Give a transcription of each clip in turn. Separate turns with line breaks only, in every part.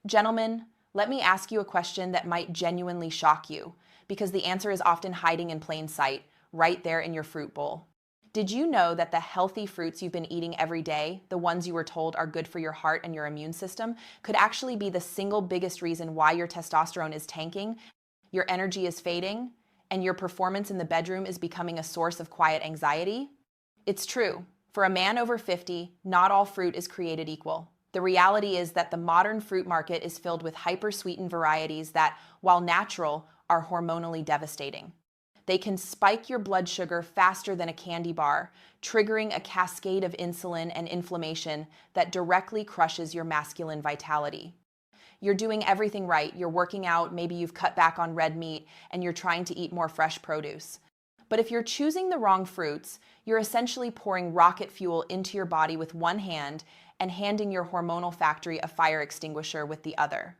Gentlemen, let me ask you a question that might genuinely shock you, because the answer is often hiding in plain sight, right there in your fruit bowl. Did you know that the healthy fruits you've been eating every day, the ones you were told are good for your heart and your immune system, could actually be the single biggest reason why your testosterone is tanking, your energy is fading, and your performance in the bedroom is becoming a source of quiet anxiety? It's true. For a man over 50, not all fruit is created equal. The reality is that the modern fruit market is filled with hyper-sweetened varieties that, while natural, are hormonally devastating. They can spike your blood sugar faster than a candy bar, triggering a cascade of insulin and inflammation that directly crushes your masculine vitality. You're doing everything right. You're working out, maybe you've cut back on red meat, and you're trying to eat more fresh produce. But if you're choosing the wrong fruits, you're essentially pouring rocket fuel into your body with one hand and handing your hormonal factory a fire extinguisher with the other.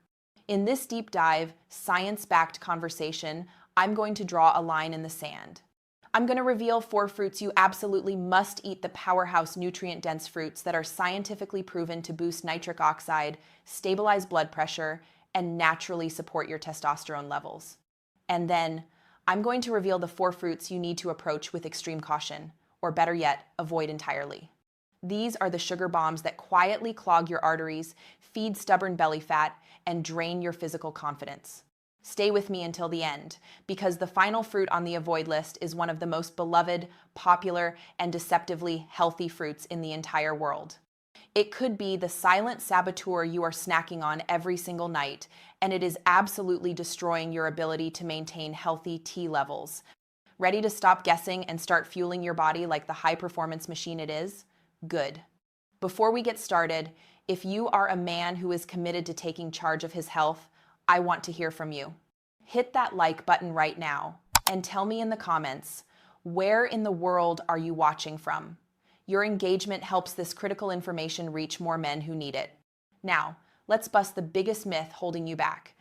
In this deep dive, science-backed conversation, I'm going to draw a line in the sand. I'm going to reveal 4 fruits you absolutely must eat, the powerhouse nutrient-dense fruits that are scientifically proven to boost nitric oxide, stabilize blood pressure, and naturally support your testosterone levels. And then, I'm going to reveal the 4 fruits you need to approach with extreme caution, or better yet, avoid entirely. These are the sugar bombs that quietly clog your arteries, feed stubborn belly fat, and drain your physical confidence. Stay with me until the end, because the final fruit on the avoid list is one of the most beloved, popular, and deceptively healthy fruits in the entire world. It could be the silent saboteur you are snacking on every single night, and it is absolutely destroying your ability to maintain healthy T levels. Ready to stop guessing and start fueling your body like the high-performance machine it is? Good. Before we get started, if you are a man who is committed to taking charge of his health, I want to hear from you. Hit that like button right now and tell me in the comments, where in the world are you watching from? Your engagement helps this critical information reach more men who need it. Now, let's bust the biggest myth holding you back.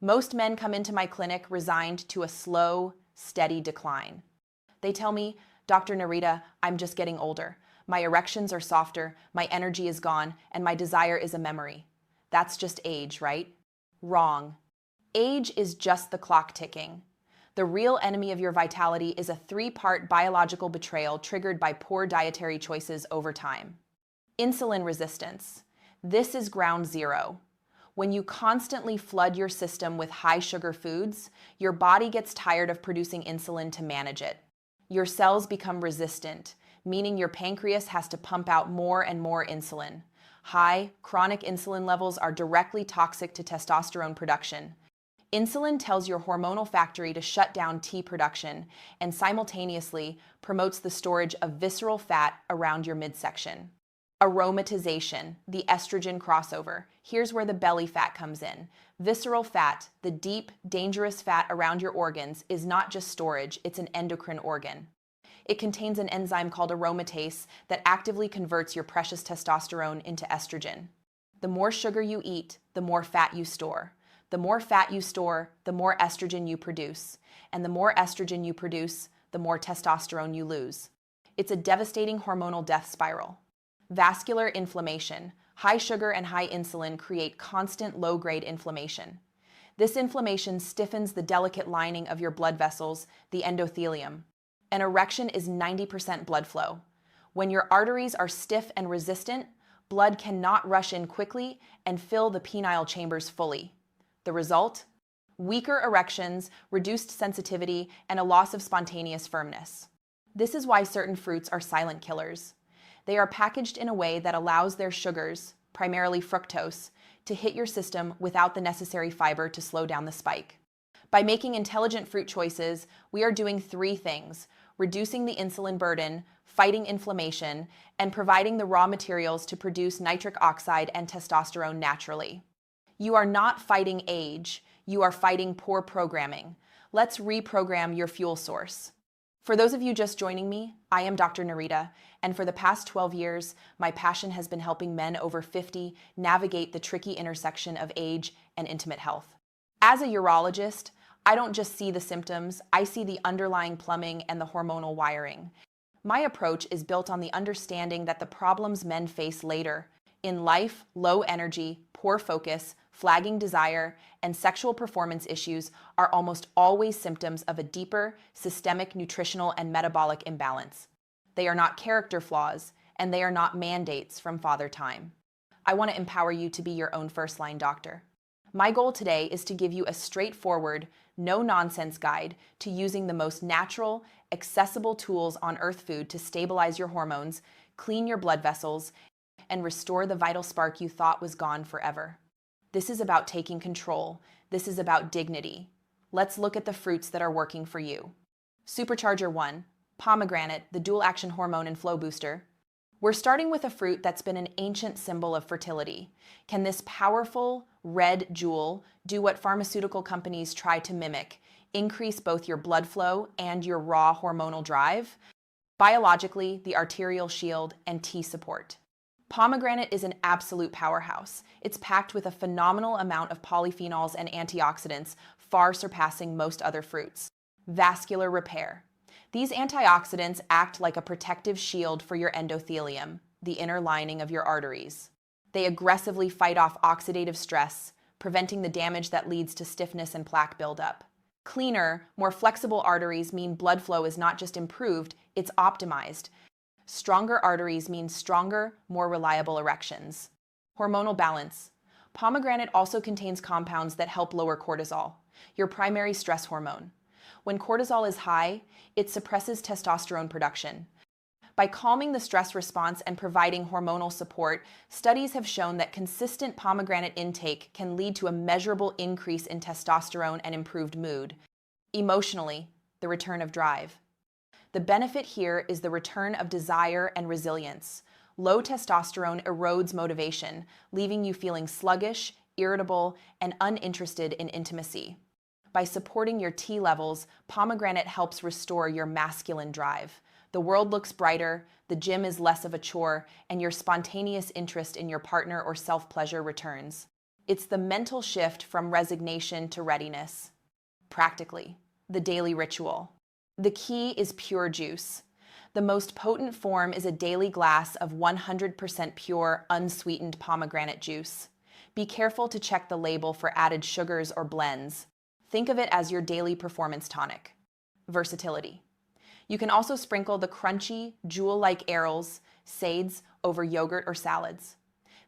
Most men come into my clinic resigned to a slow, steady decline. They tell me, Dr. Nerita, I'm just getting older. My erections are softer, my energy is gone, and my desire is a memory. That's just age, right? Wrong. Age is just the clock ticking. The real enemy of your vitality is a 3-part biological betrayal triggered by poor dietary choices over time. Insulin resistance. This is ground zero. When you constantly flood your system with high-sugar foods, your body gets tired of producing insulin to manage it. Your cells become resistant, meaning your pancreas has to pump out more and more insulin. High, chronic insulin levels are directly toxic to testosterone production. Insulin tells your hormonal factory to shut down T production and simultaneously promotes the storage of visceral fat around your midsection. Aromatization, the estrogen crossover. Here's where the belly fat comes in. Visceral fat, the deep, dangerous fat around your organs, is not just storage, it's an endocrine organ. It contains an enzyme called aromatase that actively converts your precious testosterone into estrogen. The more sugar you eat, the more fat you store. The more fat you store, the more estrogen you produce. And the more estrogen you produce, the more testosterone you lose. It's a devastating hormonal death spiral. Vascular inflammation. High sugar and high insulin create constant low-grade inflammation. This inflammation stiffens the delicate lining of your blood vessels, the endothelium. An erection is 90% blood flow. When your arteries are stiff and resistant, blood cannot rush in quickly and fill the penile chambers fully. The result? Weaker erections, reduced sensitivity, and a loss of spontaneous firmness. This is why certain fruits are silent killers. They are packaged in a way that allows their sugars, primarily fructose, to hit your system without the necessary fiber to slow down the spike. By making intelligent fruit choices, we are doing 3 things: reducing the insulin burden, fighting inflammation, and providing the raw materials to produce nitric oxide and testosterone naturally. You are not fighting age, you are fighting poor programming. Let's reprogram your fuel source. For those of you just joining me, I am Dr. Nerita, and for the past 12 years, my passion has been helping men over 50 navigate the tricky intersection of age and intimate health. As a urologist, I don't just see the symptoms, I see the underlying plumbing and the hormonal wiring. My approach is built on the understanding that the problems men face later in life, low energy, poor focus, flagging desire, and sexual performance issues are almost always symptoms of a deeper, systemic nutritional and metabolic imbalance. They are not character flaws, and they are not mandates from Father Time. I want to empower you to be your own first-line doctor. My goal today is to give you a straightforward, no-nonsense guide to using the most natural, accessible tools on Earth food to stabilize your hormones, clean your blood vessels, and restore the vital spark you thought was gone forever. This is about taking control. This is about dignity. Let's look at the fruits that are working for you. Supercharger 1, pomegranate, the dual-action hormone and flow booster. We're starting with a fruit that's been an ancient symbol of fertility. Can this powerful, red jewel do what pharmaceutical companies try to mimic, increase both your blood flow and your raw hormonal drive? Biologically, the arterial shield and T support. Pomegranate is an absolute powerhouse. It's packed with a phenomenal amount of polyphenols and antioxidants, far surpassing most other fruits. Vascular repair. These antioxidants act like a protective shield for your endothelium, the inner lining of your arteries. They aggressively fight off oxidative stress, preventing the damage that leads to stiffness and plaque buildup. Cleaner, more flexible arteries mean blood flow is not just improved, it's optimized. Stronger arteries mean stronger, more reliable erections. Hormonal balance. Pomegranate also contains compounds that help lower cortisol, your primary stress hormone. When cortisol is high, it suppresses testosterone production. By calming the stress response and providing hormonal support, studies have shown that consistent pomegranate intake can lead to a measurable increase in testosterone and improved mood. Emotionally, the return of drive. The benefit here is the return of desire and resilience. Low testosterone erodes motivation, leaving you feeling sluggish, irritable, and uninterested in intimacy. By supporting your T levels, pomegranate helps restore your masculine drive. The world looks brighter, the gym is less of a chore, and your spontaneous interest in your partner or self-pleasure returns. It's the mental shift from resignation to readiness. Practically, the daily ritual. The key is pure juice. The most potent form is a daily glass of 100% pure, unsweetened pomegranate juice. Be careful to check the label for added sugars or blends. Think of it as your daily performance tonic. Versatility. You can also sprinkle the crunchy, jewel-like arils, sades, over yogurt or salads.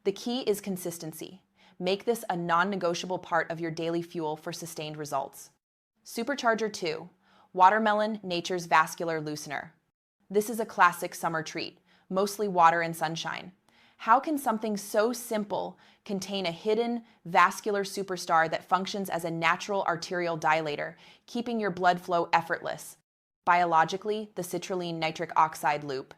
The key is consistency. Make this a non-negotiable part of your daily fuel for sustained results. Supercharger 2, watermelon, nature's vascular loosener. This is a classic summer treat, mostly water and sunshine. How can something so simple contain a hidden vascular superstar that functions as a natural arterial dilator, keeping your blood flow effortless? Biologically, the citrulline nitric oxide loop.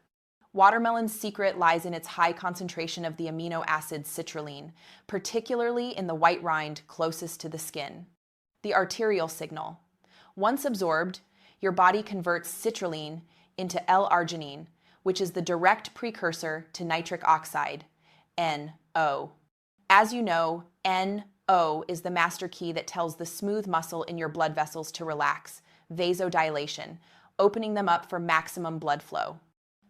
Watermelon's secret lies in its high concentration of the amino acid citrulline, particularly in the white rind closest to the skin. The arterial signal. Once absorbed, your body converts citrulline into L-arginine, which is the direct precursor to nitric oxide, NO. As you know, NO is the master key that tells the smooth muscle in your blood vessels to relax, vasodilation, opening them up for maximum blood flow.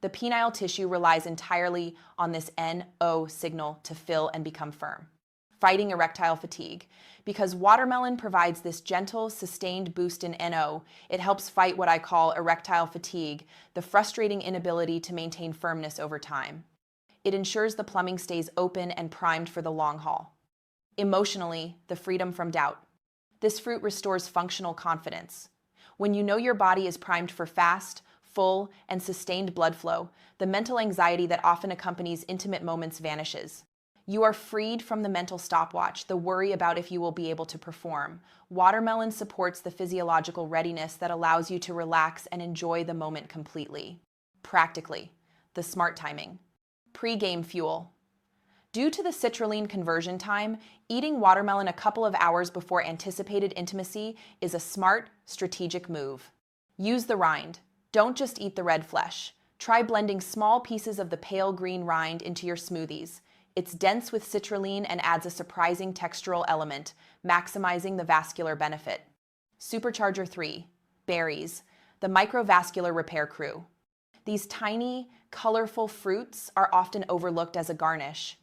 The penile tissue relies entirely on this NO signal to fill and become firm. Fighting erectile fatigue. Because watermelon provides this gentle, sustained boost in NO, it helps fight what I call erectile fatigue, the frustrating inability to maintain firmness over time. It ensures the plumbing stays open and primed for the long haul. Emotionally, the freedom from doubt. This fruit restores functional confidence. When you know your body is primed for fast, full, and sustained blood flow, the mental anxiety that often accompanies intimate moments vanishes. You are freed from the mental stopwatch, the worry about if you will be able to perform. Watermelon supports the physiological readiness that allows you to relax and enjoy the moment completely. Practically, the smart timing. Pre-game fuel. Due to the citrulline conversion time, eating watermelon a couple of hours before anticipated intimacy is a smart, strategic move. Use the rind. Don't just eat the red flesh. Try blending small pieces of the pale green rind into your smoothies. It's dense with citrulline and adds a surprising textural element, maximizing the vascular benefit. Supercharger 3, berries, the microvascular repair crew. These tiny, colorful fruits are often overlooked as a garnish.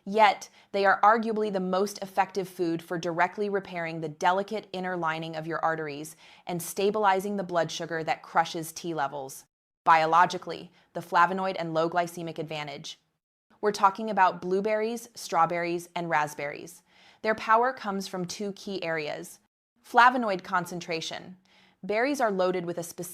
Yet, they are arguably the most effective food for directly repairing the delicate inner lining of your arteries and stabilizing the blood sugar that crushes T levels. Biologically, the flavonoid and low glycemic advantage. We're talking about blueberries, strawberries, and raspberries. Their power comes from two key areas. Flavonoid concentration. Berries are loaded with a specific